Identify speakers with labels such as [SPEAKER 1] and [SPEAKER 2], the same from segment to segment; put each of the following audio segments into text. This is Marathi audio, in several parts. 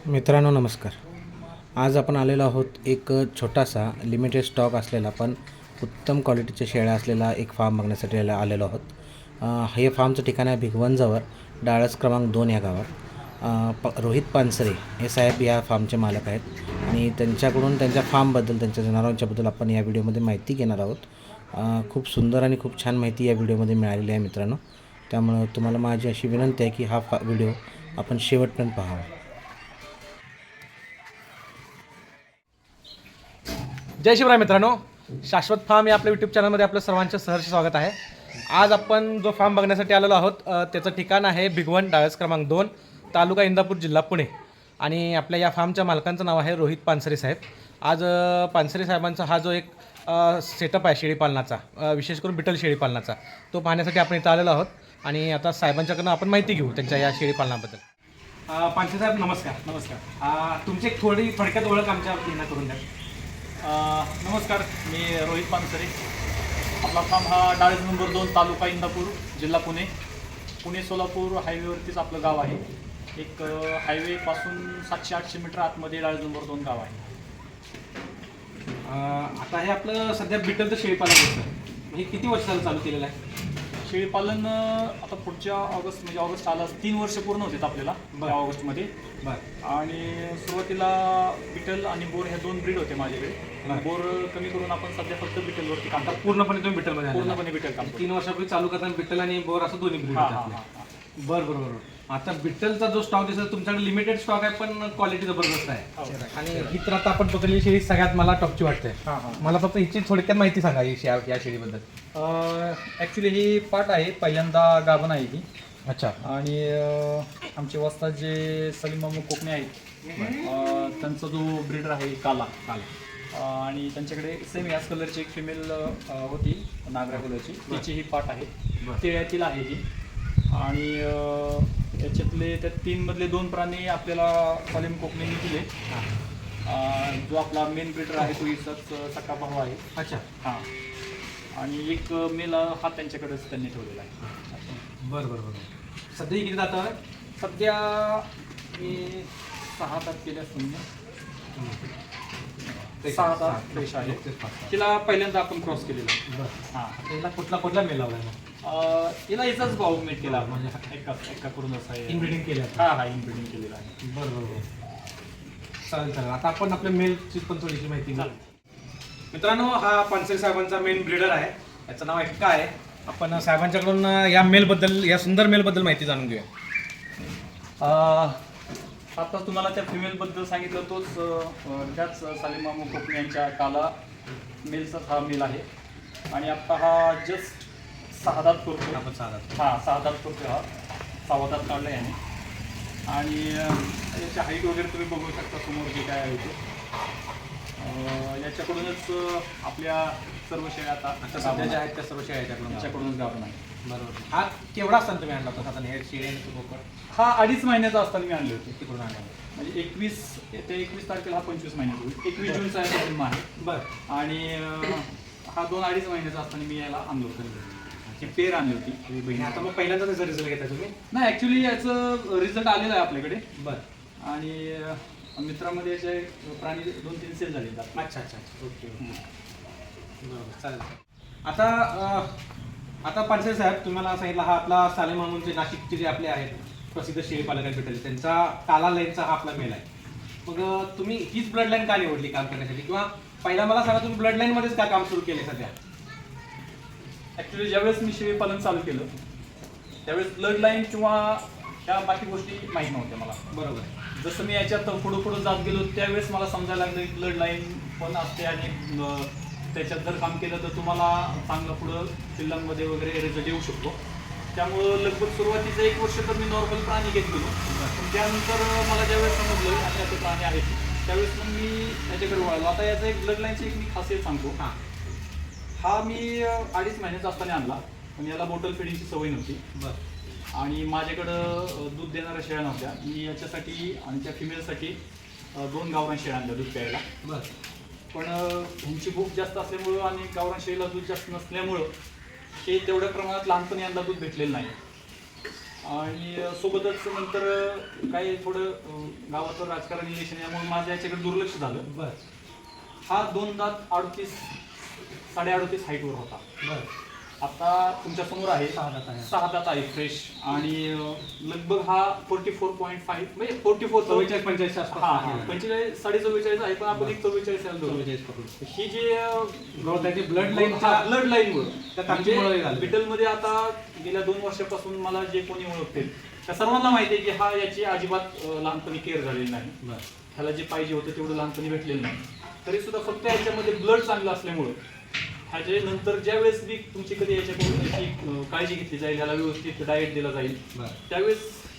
[SPEAKER 1] मित्रांनो नमस्कार. आज आपण आलेलो आहोत एक छोटासा लिमिटेड स्टॉक असलेला पण उत्तम क्वालिटीच्या शेळ्या असलेला एक फार्म बघण्यासाठी आलेलो आहोत. हे फार्मचं ठिकाण आहे भिगवणजवळ, डाळस क्रमांक 2 या गावात. रोहित पानसरे हे साहेब या फार्मचे मालक आहेत आणि त्यांच्याकडून त्यांच्या फार्मबद्दल, त्यांच्या जनावरांच्याबद्दल आपण या व्हिडिओमध्ये माहिती घेणार आहोत. खूप सुंदर आणि खूप छान माहिती या व्हिडिओमध्ये मिळालेली आहे मित्रांनो. त्यामुळं तुम्हाला माझी अशी विनंती आहे की हा व्हिडिओ आपण शेवटपर्यंत पाहावा.
[SPEAKER 2] जय शिवराय मित्रांनो, शाश्वत फार्म या आपल्या यूट्यूब चॅनलमध्ये आपलं सर्वांचं सहर्ष स्वागत आहे. आज आपण जो फार्म बघण्यासाठी आलेलो आहोत त्याचं ठिकाण आहे भिगवण, डाळस क्रमांक 2, तालुका इंदापूर, जिल्हा पुणे. आणि आपल्या या फार्मच्या मालकांचं नाव आहे रोहित पानसरे साहेब. आज पानसरे साहेबांचा हा जो एक सेटअप आहे शेळीपालनाचा, विशेष करून बिटल शेळीपालनाचा, तो पाहण्यासाठी आपण इथं आलेलो आहोत. आणि आता साहेबांच्याकडनं आपण माहिती घेऊ त्यांच्या या शेळीपालनाबद्दल. पानसरे साहेब नमस्कार.
[SPEAKER 3] नमस्कार.
[SPEAKER 2] तुमची एक थोडक्यात ओळख आमच्या वतीनं करून द्या.
[SPEAKER 3] नमस्कार, मी रोहित पानसरे. आपला फार्म हा डाळस नंबर 2, तालुका इंदापूर, जिल्हा पुणे. पुणे सोलापूर हायवेवरतीच आपलं गाव आहे. एक हायवेपासून 700-800 मीटर आतमध्ये डाळस नंबर 2 गाव आहे.
[SPEAKER 2] आता हे आपलं सध्या बिटलचं शेळीपालन होतं, हे किती वर्ष चालू केलेलं आहे?
[SPEAKER 3] शेळीपालन आता पुढच्या ऑगस्ट आला 3 वर्ष पूर्ण होतात आपल्याला या ऑगस्टमध्ये.
[SPEAKER 2] बरं.
[SPEAKER 3] आणि सुरुवातीला बिटल आणि बोर ह्या 2 ब्रीड होते माझ्याकडे. बोर कमी करून आपण सध्या फक्त बिटलवरती काम करतो.
[SPEAKER 2] पूर्णपणे तुम्ही बिटलमध्ये
[SPEAKER 3] पूर्णपणे बिटल काम
[SPEAKER 2] 3 वर्षापूर्वी चालू करताना बिटल आणि बोर असं दोन्ही ब्रीड होते. बरं. आता बिटलचा जो स्टॉक दिसतो तुमच्याकडे लिमिटेड स्टॉक आहे, पण क्वालिटी जबरदस्त आहे. आणि ही तर आता आपण पकडलेली शेळी सगळ्यात मला टॉपची वाटते. मला फक्त हिची थोडक्यात माहिती सांगा ही या शेळीबद्दल.
[SPEAKER 4] ॲक्च्युली ही पाट आहे, पहिल्यांदा गाभण आहे ही.
[SPEAKER 2] अच्छा.
[SPEAKER 4] आणि आमचे वस्ताद जे सलीम मामू कोकणे आहेत, त्यांचा जो ब्रीडर आहे काला. आणि त्यांच्याकडे सेम याच कलरची एक फिमेल होती, नागरा कलरची, तिची ही पाट आहे. तिळ्यातील आहे ही. आणि याच्यातले त्या 3 मधले 2 प्राणी आपल्याला सलीम कोकणेंनी दिले. जो आपला मेन ब्रीडर आहे तो इसाच सख्खा भाऊ आहे.
[SPEAKER 2] अच्छा.
[SPEAKER 4] हां. आणि एक मेल हा त्यांच्याकडेच त्यांनी ठेवलेला आहे.
[SPEAKER 2] बरं. सध्या किती जातं आहे?
[SPEAKER 4] सध्या मी 6 तास केले असतील. 6 तास फ्रेश आहे. तिला पहिल्यांदा आपण क्रॉस केलेला आहे.
[SPEAKER 2] हां. त्याला कुठला मेल लावला आहे?
[SPEAKER 4] हिला याचाच भाऊ मेट केला, म्हणजे एका करून असं आहे.
[SPEAKER 2] इनब्रीडिंग केलं?
[SPEAKER 4] हा इनब्रीडिंग केलेलं आहे.
[SPEAKER 2] बरं. चालेल. आता आपण आपल्या मेलची पण थोडीशी माहिती घेऊ. मित्रांनो, हा पानसरे साहेबांचा मेन ब्रीडर आहे. याचं नाव एक्का आहे. आपण साहेबांच्याकडून या सुंदर मेलबद्दल माहिती जाणून घेऊया.
[SPEAKER 4] आता तुम्हाला त्या फिमेलबद्दल सांगितलं तोच त्याच सलीम मामू कोकणे यांच्या काला मेलचाच हा मेल आहे. आणि आता हा जस्ट 6 दात करतो.
[SPEAKER 2] आपण 6 दात.
[SPEAKER 4] 6 दात करतो. हा 6वा दात काढला याने. आणि याची हाईट वगैरे तुम्ही बघू शकता समोर जे काय आहे ते. याच्याकडूनच आपल्या सर्व शेळ्या आता
[SPEAKER 2] सध्या ज्या आहेत त्या सर्व शेळ्या
[SPEAKER 4] याच्याकडूनच गाभण आहे.
[SPEAKER 2] बरोबर. हा केवढा असताना तुम्ही आणला होता साधारण हे शेळी आणि बोकड?
[SPEAKER 4] हा 2.5 महिन्याचा असताना मी आणले होते.
[SPEAKER 2] तिकडून आणला
[SPEAKER 4] म्हणजे 21 तारखेला हा 25 महिन्याचा होईल. 21 जूनचा याचा जन्म आहे.
[SPEAKER 2] बरं.
[SPEAKER 4] आणि हा 2-2.5 महिन्याचा असताना मी याला आणलं होतं. ही पेर आणली होती बहिणी.
[SPEAKER 2] आता मग पहिल्यांदा त्याचा रिझल्ट घेता तुम्ही?
[SPEAKER 4] नाही, ॲक्च्युली याचं रिझल्ट आलेला आहे आपल्याकडे.
[SPEAKER 2] बरं.
[SPEAKER 4] आणि मित्रामध्ये याचे प्राणी 2-3 सेल झाले.
[SPEAKER 2] अच्छा. ओके. बरोबर. चालेल. आता पानसरे साहेब, तुम्हाला सांगितलं हा आपला सलीम मामूंचे नाशिकचे जे आपले आहेत प्रसिद्ध शेळीपालक आहेत भेटले, त्यांचा काला लाईनचा हा आपला मेल आहे. मग तुम्ही हीच ब्लड लाईन का निवडली काम करण्यासाठी, किंवा पहिला मला सांगा तुम्ही ब्लड लाईनमध्येच का काम सुरू केले सध्या?
[SPEAKER 4] ॲक्च्युली ज्यावेळेस मी शेळीपालन चालू केलं त्यावेळेस ब्लड लाईन किंवा ह्या बाकी गोष्टी माहीत नव्हत्या मला.
[SPEAKER 2] बरोबर.
[SPEAKER 4] जसं मी याच्यात पुढं जात गेलो त्यावेळेस मला समजायला लागलं की ब्लड लाईन पण असते आणि त्याच्यात जर काम केलं तर तुम्हाला चांगलं पुढं पिल्लांमध्ये वगैरे रिझल्ट येऊ शकतो. त्यामुळं लगभग सुरुवातीचं 1 वर्ष तर मी नॉर्मल प्राणी घेत गेलो. पण त्यानंतर मला ज्यावेळेस समजलं आणि असे प्राणी आहेत त्यावेळेस मग मी त्याच्याकडे वळलो. आता याचं एक ब्लड लाईनची एक मी खासियत सांगतो. हा मी 2.5 महिन्याचा असताना आणला, पण याला बॉटल फिडिंगची सवय नव्हती.
[SPEAKER 2] बरं.
[SPEAKER 4] आणि माझ्याकडं दूध देणाऱ्या शेळ्या नव्हत्या. मी याच्यासाठी आणि त्या फिमेलसाठी 2 गावरान शेळ्या आणल्या दूध प्यायला.
[SPEAKER 2] बरं.
[SPEAKER 4] पण ह्यांची भूक जास्त असल्यामुळं आणि गावरान शेळीला दूध जास्त नसल्यामुळं ते तेवढ्या प्रमाणात लहानपणी यांना दूध भेटलेलं नाही. आणि सोबतच नंतर काही थोडं गावाचं राजकारण इलेक्शन यामुळे माझं याच्याकडे दुर्लक्ष झालं.
[SPEAKER 2] बरं
[SPEAKER 4] हा 2 दात 38 हाईटवर होता.
[SPEAKER 2] बरं
[SPEAKER 4] आता तुमच्या समोर आहे 6 दात आहे फ्रेश आणि लगभग हा 44.5 म्हणजे 44
[SPEAKER 2] 45
[SPEAKER 4] हा 45 44.5 आहे, पण आपण एक 44 यायला धरू. ही जी
[SPEAKER 2] त्याची ब्लड
[SPEAKER 4] ब्लड लाईन
[SPEAKER 2] त्या ताकदीमुळे झालं.
[SPEAKER 4] बिटलमध्ये आता गेल्या 2 वर्षापासून मला जे कोणी ओळखतील त्या सर्वांना माहिती आहे की हा याची अजिबात लहानपणी केअर झालेली नाही. ह्याला जे पाहिजे होतं तेवढं लहानपणी भेटलेलं नाही. तरी सुद्धा फक्त याच्यामध्ये ब्लड चांगलं असल्यामुळं ह्याच्या नंतर ज्या वेळेस बी तुमची कधी याच्याकडून याची काळजी घेतली जाईल, याला व्यवस्थित डाएट दिला जाईल, त्यावेळेस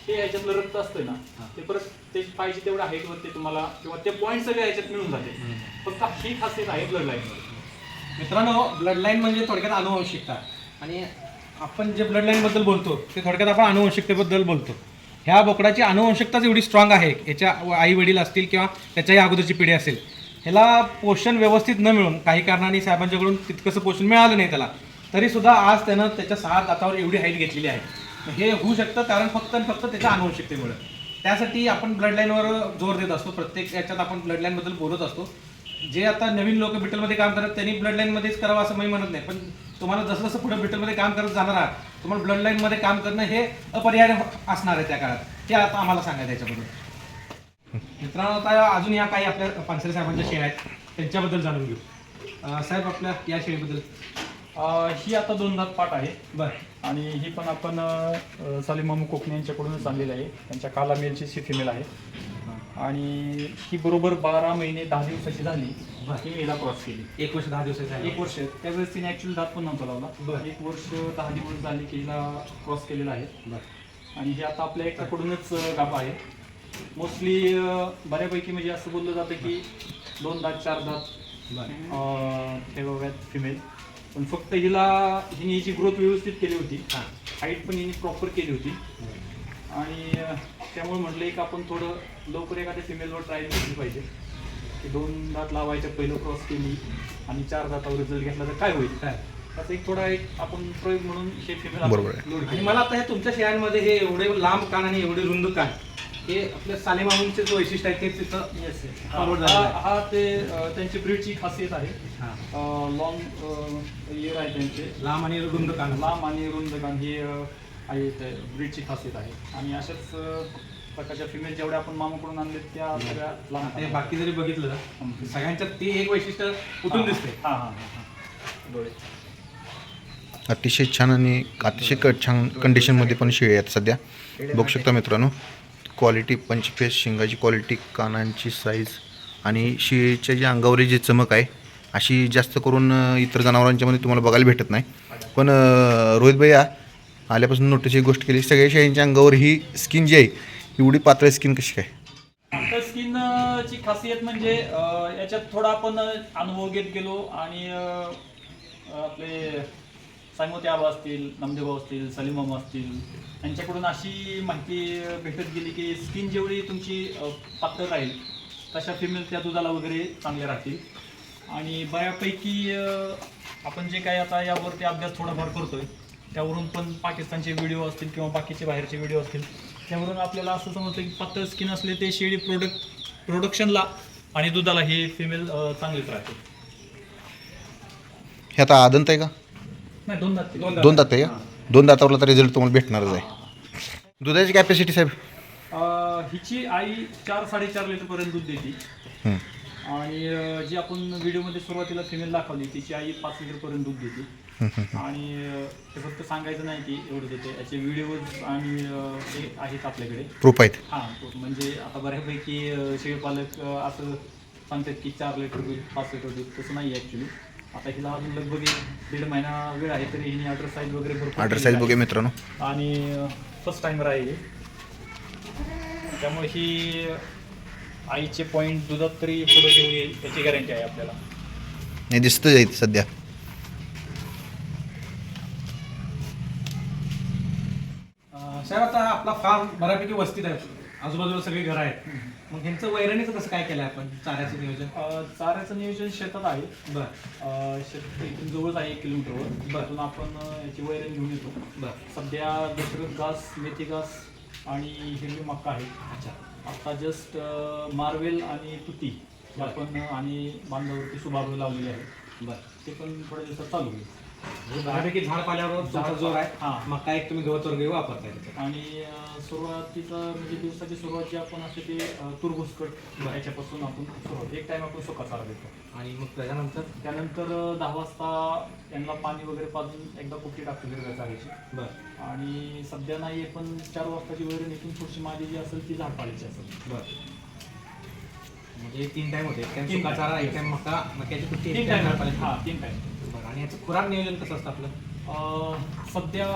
[SPEAKER 4] हे याच्यातलं रक्त असतं ना ते परत ते पाहिजे तेवढ्या हाईटवरती तुम्हाला किंवा ते पॉईंट सगळे याच्यात मिळून जाते. फक्त ही खासियत आहे ब्लड लाईनवर.
[SPEAKER 2] मित्रांनो, ब्लड लाईन म्हणजे थोडक्यात अनुवंशिकता, आणि आपण जे ब्लड लाईनबद्दल बोलतो ते थोडक्यात आपण अनुवंशिकतेबद्दल बोलतो. ह्या बोकडाची अनुवंशिकताच एवढी स्ट्रॉंग आहे, याच्या आई वडील असतील किंवा त्याच्याही अगोदरची पिढी असेल, ह्याला पोषण व्यवस्थित न मिळून काही कारणाने साहेबांच्याकडून तितकंसं पोषण मिळालं नाही त्याला, तरीसुद्धा आज त्यानं त्याच्या 6 दातावर एवढी हाईट घेतलेली आहे. हे होऊ शकतं कारण फक्त आणि फक्त त्याच्या अनुवंशिकतेमुळे. त्यासाठी आपण ब्लड लाईनवर जोर देत असतो. प्रत्येक याच्यात आपण ब्लड लाईनबद्दल बोलत असतो. जे आता नवीन लोक बिटलमध्ये काम करतात त्यांनी ब्लड लाईनमध्येच करावं असं मी म्हणत नाही, पण तुम्हाला जसं जसं पुढे बिटलमध्ये काम करत जाणार आहात तुम्हाला ब्लड लाईनमध्ये काम करणं हे अपरिहार्य असणार आहे त्या काळात. हे आता आम्हाला सांगायचं याच्याबद्दल. मित्रांनो, आता अजून या काही आपल्या पानसरे साहेबांच्या शेळ्या आहेत त्यांच्याबद्दल जाणून घेऊ. साहेब, आपल्या या शेळीबद्दल.
[SPEAKER 4] ही आता 2 दात पाट आहे.
[SPEAKER 2] बरं.
[SPEAKER 4] आणि ही पण आपण सालीमामू कोकणे यांच्याकडूनच आणलेली आहे. त्यांच्या काला मेलची सी फिमेल आहे. आणि ही बरोबर 12 महिने 10 दिवसाची झाली की मी हिला क्रॉस केली.
[SPEAKER 2] 1 वर्ष 10 दिवसाचा आहे.
[SPEAKER 4] 1 वर्ष त्यावेळेस तिने ॲक्च्युअली दात पण नव्हता लावला.
[SPEAKER 2] बरं.
[SPEAKER 4] 1 वर्ष 10 दिवस झाली की हिला क्रॉस केलेला आहे.
[SPEAKER 2] बरं.
[SPEAKER 4] आणि हे आता आपल्या एकाकडूनच गाभा आहे. मोस्टली बऱ्यापैकी म्हणजे असं बोललं जातं की 2 दात 4 दात ठेवाव्यात फिमेल, पण फक्त हिने हिची ग्रोथ व्यवस्थित केली होती. हाईट पण हिने प्रॉपर केली होती. आणि त्यामुळे म्हटलं एक आपण थोडं लवकर एखाद्या फिमेलवर ट्रायल घेतली पाहिजे की 2 दात लावायच्या पहिलं क्रॉस केली आणि 4 दातावर रिझल्ट घेतला तर काय होईल. असं एक थोडा एक आपण प्रयोग म्हणून हे फिमेल.
[SPEAKER 2] आणि मला आता हे तुमच्या शेळ्यांमध्ये हे एवढे लांब कान आणि एवढे रुंद कान हे आपल्या सालेमामूंचे जो वैशिष्ट्य आहे ते तिथं फॉरवर्ड झालेलं आहे.
[SPEAKER 4] हा ते त्यांची ब्रीडची खासियत आहे. लॉंग इयर आहे त्यांचे,
[SPEAKER 2] लांब आणि रुंद कान.
[SPEAKER 4] लांब आणि रुंद कान ही आहे ब्रीडची खासियत आहे. आणि अशाच प्रकारच्या फिमेल जेवढ्या आपण मामाकडून आणलेत त्या सगळ्या लांब.
[SPEAKER 2] ते बाकी जरी बघितलं सगळ्यांच्यात ते एक वैशिष्ट्य कुठून दिसते.
[SPEAKER 4] डोळे
[SPEAKER 5] अतिशय छान आणि अतिशय छान कंडिशनमध्ये पण शेळी आहेत सध्या. बघू शकता मित्रांनो, क्वालिटी, पंचफेस, शिंगाची क्वालिटी, कानांची साईज आणि शेळीच्या जी अंगावरील जी चमक आहे अशी जास्त करून इतर जनावरांच्यामध्ये तुम्हाला बघायला भेटत नाही. पण रोहित भैया आल्यापासून नोटीस एक गोष्ट केली, सगळ्या शेळींच्या अंगावर ही स्किन जी आहे एवढी पातळ स्किन कशी काय?
[SPEAKER 4] आता स्किनची खासियत म्हणजे याच्यात थोडा आपण अनुभव घेत गेलो आणि आपले सायमोती आबा असतील, नामदेव असतील, सलीम असतील यांच्याकडून अशी माहिती भेटत गेली की स्किन जेवढी तुमची पातळ राहील तशा फिमेल त्या दुधाला वगैरे चांगल्या राहतील. आणि बऱ्यापैकी आपण जे काही आता यावरती अभ्यास थोडाफार करतोय त्यावरून पण पाकिस्तानचे व्हिडिओ असतील किंवा बाकीचे बाहेरचे व्हिडिओ असतील त्यावरून आपल्याला असं समजतं की पातळ स्किन असले ते शेळी प्रोडक्शनला आणि दुधाला ही फिमेल चांगलीच राहते.
[SPEAKER 5] हे आता आदंत आहे का?
[SPEAKER 4] नाही, 2 दात.
[SPEAKER 5] 2 दात आहे का? 2 दातावरला तर रिझल्ट तुम्हाला भेटणारच आहे. दुधाची कॅपॅसिटी साहेब?
[SPEAKER 4] हिची आई 4-4.5 लिटरपर्यंत दूध देते. आणि जी आपण व्हिडिओमध्ये सुरुवातीला फिमेल दाखवली तिची आई 5 लिटरपर्यंत दूध देते. आणि ते फक्त सांगायचं नाही की एवढं देते, याचे व्हिडिओज आणि हे आहेत आपल्याकडे,
[SPEAKER 5] प्रूफ आहेत.
[SPEAKER 4] म्हणजे आता बऱ्यापैकी शेळीपालक असं सांगतात की 4 लिटर दूध 5 लिटर दूध, तसं नाही आहे ॲक्च्युली. आता हिला अजून लगभग 1.5 महिना वेळ आहे तरी हिने ऑर्डर साईज वगैरे भरपूर
[SPEAKER 5] ऑर्डर साईज बघूया मित्रांनो.
[SPEAKER 4] आणि फर्स्ट टाइमर आहे त्यामुळे ही आईचे पॉईंट दुधात तरी पुढे घेऊन येईल याची गॅरंटी आहे आपल्याला.
[SPEAKER 5] हे दिसतंच आहे सध्या.
[SPEAKER 2] साहेब, आता आपला फार्म बऱ्यापैकी वस्तीत आहे. आजूबाजूला सगळी घरं आहेत. मग ह्यांचं वैरणीचं कसं काय केलं आपण चाऱ्याचं नियोजन?
[SPEAKER 3] चाऱ्याचं नियोजन शेतात आहे.
[SPEAKER 2] बरं
[SPEAKER 3] शेत इथून जवळच आहे 1 किलोमीटरवर. त्यातून आपण याची वैरण घेऊन येतो.
[SPEAKER 2] बरं
[SPEAKER 3] सध्या दशरथ घास, मेथी घास आणि हिरवी मक्का आहे.
[SPEAKER 2] अच्छा.
[SPEAKER 3] आता जस्ट मार्वेल आणि तुती हे आपण आणि बांधावरती सुभाग लावलेली आहे.
[SPEAKER 2] बरं.
[SPEAKER 3] ते पण थोड्या दिवसात चालू होईल.
[SPEAKER 2] बऱ्यापैकी झाड पाल्यावर तुमचा जोर आहे.
[SPEAKER 3] हां.
[SPEAKER 2] मग काय तुम्ही गवत वगैरे वापरताय त्याच्यात?
[SPEAKER 3] आणि सुरुवातीचं म्हणजे दिवसाची सुरुवात जी आपण असते ते तुरभुसकट याच्यापासून आपण सुरुवात एक टाइम आपण सुका चारा देतो.
[SPEAKER 2] आणि मग त्याच्यानंतर
[SPEAKER 3] त्यानंतर 10 वाजता यांना पाणी वगैरे पाजून एकदा कुट्टी टाकतो हिरव्या चाऱ्याची.
[SPEAKER 2] बरं
[SPEAKER 3] आणि सध्या नाही पण 4 वाजताची वैरण इथून थोडीशी माझी जी असेल ती झाड पाळायची असेल.
[SPEAKER 2] बरं. म्हणजे 3 टाइम होते. एक टाइम
[SPEAKER 3] तीन
[SPEAKER 2] सुका
[SPEAKER 3] time.
[SPEAKER 2] चारा, एक टाइम मका, मक्याची कुट्टी,
[SPEAKER 3] 3
[SPEAKER 2] एक टाइम
[SPEAKER 3] टाइम
[SPEAKER 2] झाडपाल्याची.
[SPEAKER 3] हां 3 टाइम.
[SPEAKER 2] बरं. आणि याचं खुराक नियोजन कसं असतं आपलं?
[SPEAKER 3] सध्या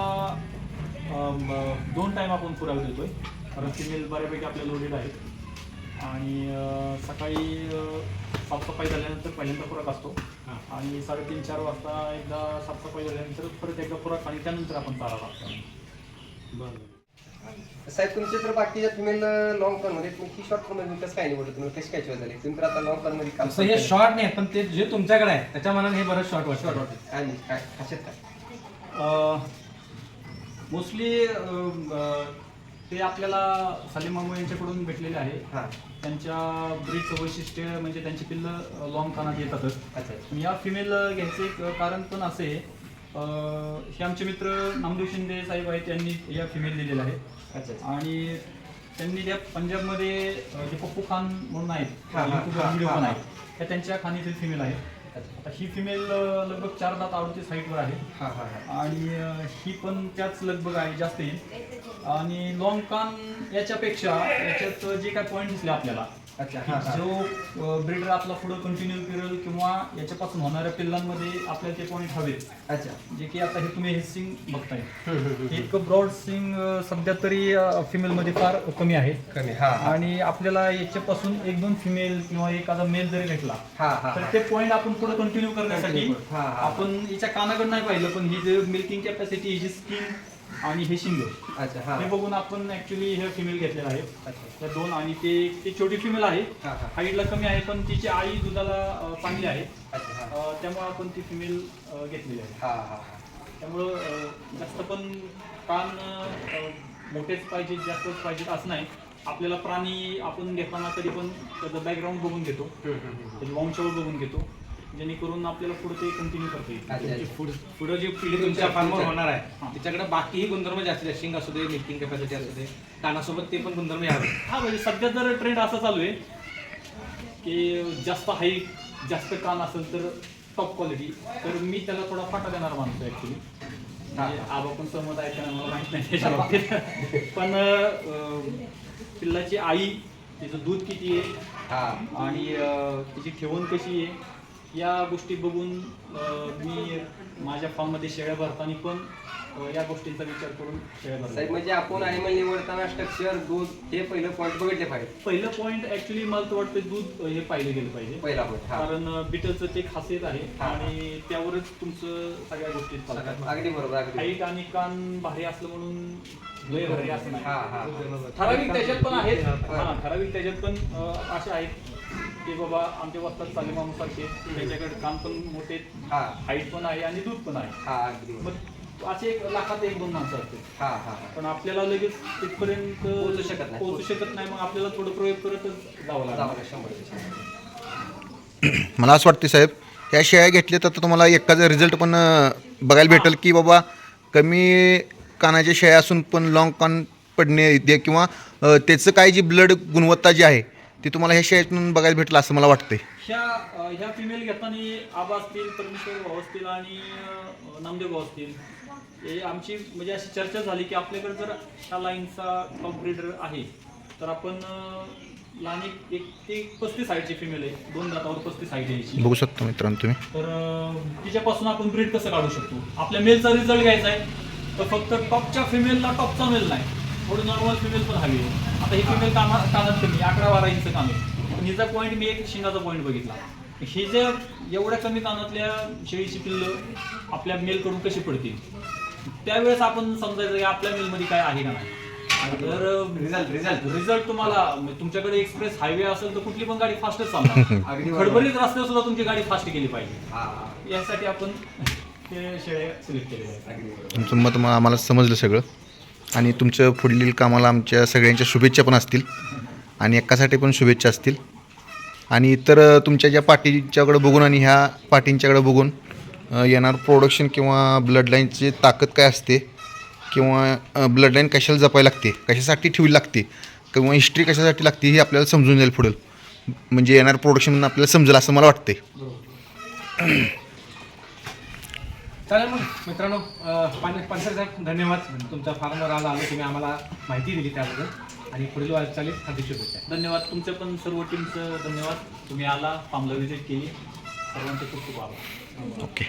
[SPEAKER 3] 2 टाइम आपण खुराक देतोय. कारण फिमेल बऱ्यापैकी आपल्या लोडेड आहेत. आणि सकाळी साफसफाई झाल्यानंतर पहिल्यांदा खुराक असतो.
[SPEAKER 2] हां.
[SPEAKER 3] आणि 3:30-4 वाजता एकदा साफसफाई झाल्यानंतर परत एकदा खुराक आणि त्यानंतर आपण चारा लागतो.
[SPEAKER 2] बरं.
[SPEAKER 6] साहेब तुमचे तर बाकीच्या फिमेल लॉंग टर्म मध्ये तुम्ही शॉर्ट टर्म मध्ये कसं काय निवडलं तुम्ही कशी काय चॉईस झाली तुम्ही तर आता लॉंग टर्म मध्ये काम
[SPEAKER 2] असं हे शॉर्ट नाही पण ते जे तुमच्याकडे आहे त्याच्या मनाने हे बरंच शॉर्ट
[SPEAKER 6] शॉर्ट
[SPEAKER 2] वाटतं.
[SPEAKER 6] वाटत काय नाही काय खासियत काय
[SPEAKER 3] मोस्टली ते आपल्याला सलीम मामू यांच्याकडून भेटलेले आहे.
[SPEAKER 6] हां
[SPEAKER 3] त्यांच्या ब्रीडचं वैशिष्ट्य म्हणजे त्यांची पिल्लं लॉंग कानात येतातच.
[SPEAKER 6] अच्छा
[SPEAKER 3] पण या फिमेल घ्यायचं एक कारण पण असे हे आमचे मित्र नामदेव शिंदे साहेब आहेत त्यांनी या फिमेल दिलेल्या आहेत.
[SPEAKER 6] अच्छा
[SPEAKER 3] आणि त्यांनी त्या पंजाबमध्ये जे पप्पू खान म्हणून आहेत
[SPEAKER 6] हां, हां,
[SPEAKER 3] YouTubeवर
[SPEAKER 6] हां,
[SPEAKER 3] व्हिडिओ
[SPEAKER 6] हां,
[SPEAKER 3] पण
[SPEAKER 6] हां.
[SPEAKER 3] आहेत त्या त्यांच्या खाणीतील फिमेल आहे. आता ही फिमेल लगभग 4 दात 38 हाईटवर आहे.
[SPEAKER 6] हां हां हां
[SPEAKER 3] आणि ही पण त्याच लगभग आहे जास्त येईल. आणि लॉंग कान याच्यापेक्षा याच्यात जे काय पॉईंट दिसले आपल्याला
[SPEAKER 6] अच्छा हां हां
[SPEAKER 3] जो ब्रीडर आपला पुढे कंटिन्यू करेल किंवा याच्यापासून होणाऱ्या पिल्लांमध्ये आपल्याला ते पॉईंट हवेत.
[SPEAKER 6] अच्छा
[SPEAKER 3] जे की आता हे तुम्ही हे सिंग बघताय हे इतकं ब्रॉड सिंग सध्या तरी फिमेलमध्ये फार कमी आहे.
[SPEAKER 6] कमी हां
[SPEAKER 3] आणि आपल्याला याच्यापासून 1-2 फिमेल किंवा एखादा मेल जरी भेटला
[SPEAKER 6] हां हां
[SPEAKER 3] तर ते पॉईंट आपण पुढे कंटिन्यू करण्यासाठी
[SPEAKER 6] हां, हां.
[SPEAKER 3] आपण हिच्या कानाकडे नाही पाहिलं पण ही जे मिल्किंग कॅपॅसिटी हिची स्किन आणि हे शिंग
[SPEAKER 6] अच्छा हां
[SPEAKER 3] हे बघून आपण ऍक्च्युली हे फिमेल घेतलेलं आहे.
[SPEAKER 6] अच्छा
[SPEAKER 3] त्या 2 आणि ते छोटी फिमेल आहे.
[SPEAKER 6] हां हां
[SPEAKER 3] हाईटला कमी आहे पण तिची आई दुधाला चांगली आहे.
[SPEAKER 6] अच्छा हां
[SPEAKER 3] त्यामुळे आपण ती फिमेल घेतलेली आहे.
[SPEAKER 6] हां हां
[SPEAKER 3] त्यामुळं जास्त पण कान मोठेच पाहिजेत जास्तच पाहिजेत असं नाही. आपल्याला प्राणी आपण घेताना कधी पण त्याचं बॅकग्राऊंड बघून घेतो त्याची वंशावळ बघून घेतो जेणेकरून आपल्याला पुढे ते कंटिन्यू करता
[SPEAKER 6] अच्छा,
[SPEAKER 3] येईल.
[SPEAKER 6] अच्छा.
[SPEAKER 2] पुढे जी पिढी तुमच्या फार्मवर होणार आहे
[SPEAKER 3] हां.
[SPEAKER 2] तिच्याकडे बाकीही गुणधर्म जास्त आहेत. शिंग असू दे, मिल्किंग कॅपॅसिटी असू दे, कानासोबत ते पण गुणधर्म यावे.
[SPEAKER 3] हा म्हणजे सध्या जर ट्रेंड असा चालू आहे की जास्त हाईट जास्त कान असेल तर टॉप क्वालिटी तर मी त्याला थोडा फाटा देणार मानतो ॲक्च्युली. म्हणजे आबा पण सहमत आहे का मला माहीत नाही त्याच्या बाबतीत. पण पिल्लाची आई तिचं दूध किती आहे
[SPEAKER 6] हां
[SPEAKER 3] आणि तिची ठेवण कशी आहे या गोष्टी बघून मी माझ्या फार्ममध्ये शेळ्या भरताना पण या गोष्टींचा विचार करून शेळ्या
[SPEAKER 6] साहेब
[SPEAKER 3] भरतात.
[SPEAKER 6] म्हणजे आपण ॲनिमल निवडताना स्ट्रक्चर दूध हे पहिलं पॉईंट बघितले पाहिजे
[SPEAKER 3] पहिलं पॉईंट ऍक्च्युली मला तर वाटतं दूध हे पाहिलं गेलं पाहिजे.
[SPEAKER 6] पहिला पॉईंट हां
[SPEAKER 3] कारण बिटलचं ते खासियत आहे
[SPEAKER 6] हा.
[SPEAKER 3] आणि त्यावरच तुमचं सगळ्या गोष्टी चालतात.
[SPEAKER 6] अगदी बरोबर अगदी
[SPEAKER 3] हाईट आणि कान भारी असलं म्हणून लय भारी असं नाही.
[SPEAKER 6] हां हां
[SPEAKER 3] ठराविक त्याच्यात पण आहेत.
[SPEAKER 6] हा.
[SPEAKER 3] हा, ठराविक त्याच्यात पण असे आहेत की बाबा आमच्या वस्तात सालेमामू सारखे त्याच्याकडे कान पण मोठे
[SPEAKER 6] हां
[SPEAKER 3] हाईट पण आहे आणि दूध पण आहे.
[SPEAKER 6] हां अगदी बरोबर
[SPEAKER 3] मग असे 1 लाखात 1-2 माणसं असतात
[SPEAKER 6] हां हां
[SPEAKER 3] पण आपल्याला लगेच तिथपर्यंत
[SPEAKER 6] पोहोचू शकत नाही.
[SPEAKER 3] पोहोचू शकत नाही. मग आपल्याला थोडं प्रयोग करतच जावं लागतं.
[SPEAKER 6] जावं 100%.
[SPEAKER 5] मला असं वाटते साहेब ह्या शेळ्या घेतल्या तर तुम्हाला एकाचा रिझल्ट पण बघायला भेटेल की बाबा कमी कानाच्या शेळ्या असून पण लॉंग कान पडणे दे किंवा त्याचं काय जी ब्लड गुणवत्ता जी आहे ती तुम्हाला ह्या शेळ्यातून बघायला भेटलं असं मला वाटतंय.
[SPEAKER 3] ह्या फिमेल घेताना आबा असतील परमेश्वर भाऊ असतील आणि नामदेव भाऊ असतील हे आमची म्हणजे अशी चर्चा झाली की आपल्याकडे जर ह्या लाईनचा टॉप ब्रीडर आहे तर आपण लहान एक ते 35 हाईटची फिमेल आहे 2 दातावर 35 हाईट यायची
[SPEAKER 5] बघू शकतो मित्रांनो तुम्ही.
[SPEAKER 3] तर तिच्यापासून आपण ब्रीड कसं काढू शकतो. आपल्या मेलचा रिझल्ट घ्यायचा आहे तर फक्त टॉपच्या फिमेलला टॉपचा मेल नाही थोडी नॉर्मल फिमेल पण हवी आहे. आता ही फिमेल कानात कमी 11-12 इंच कान आहे पण हिचा पॉईंट मी एक शिंगाचा पॉईंट बघितला. ही जर एवढ्या कमी कानातल्या शेळीची पिल्लं आपल्या मेलकडून कशी पडतील त्यावेळेस आपण समजायचं की आपल्या मेलमध्ये काय आहे का नाही. तर रिझल्ट तुम्हाला तुमच्याकडे एक्सप्रेस हायवे असेल तर कुठली पण गाडी फास्टच चालणार. खडबडीत रस्त्यावर सुद्धा तुमची गाडी फास्ट केली पाहिजे, यासाठी आपण ते शेळे सिलेक्ट केलेले आहेत.
[SPEAKER 5] तुमचं मत आम्हाला समजलं सगळं आणि तुमचं पुढील कामाला आमच्या सगळ्यांच्या शुभेच्छा पण असतील आणि एकासाठी पण शुभेच्छा असतील. आणि इतर तुमच्या ज्या पार्टीच्याकडे बघून आणि ह्या पार्टींच्याकडे बघून येणार प्रोडक्शन किंवा ब्लड लाईनची ताकद काय असते किंवा ब्लड लाईन कशाला जपायला लागते, कशासाठी ठेवली लागते किंवा हिस्ट्री कशासाठी लागते हे आपल्याला समजून जाईल पुढं, म्हणजे येणार प्रोडक्शन आपल्याला समजेल असं मला वाटते.
[SPEAKER 2] चालेल मग मित्रांनो, पानसरे साहेब धन्यवाद. तुमच्या फार्मवर आला तुम्ही आम्हाला माहिती दिली त्याबद्दल आणि पुढील वाटचालीस हार्दिक शुभेच्छा.
[SPEAKER 3] धन्यवाद. तुमच्या पण सर्व टीमचं धन्यवाद. तुम्ही आला, फार्मला व्हिजिट केली. सर्वांचे खूप खूप आभार.
[SPEAKER 5] ओके.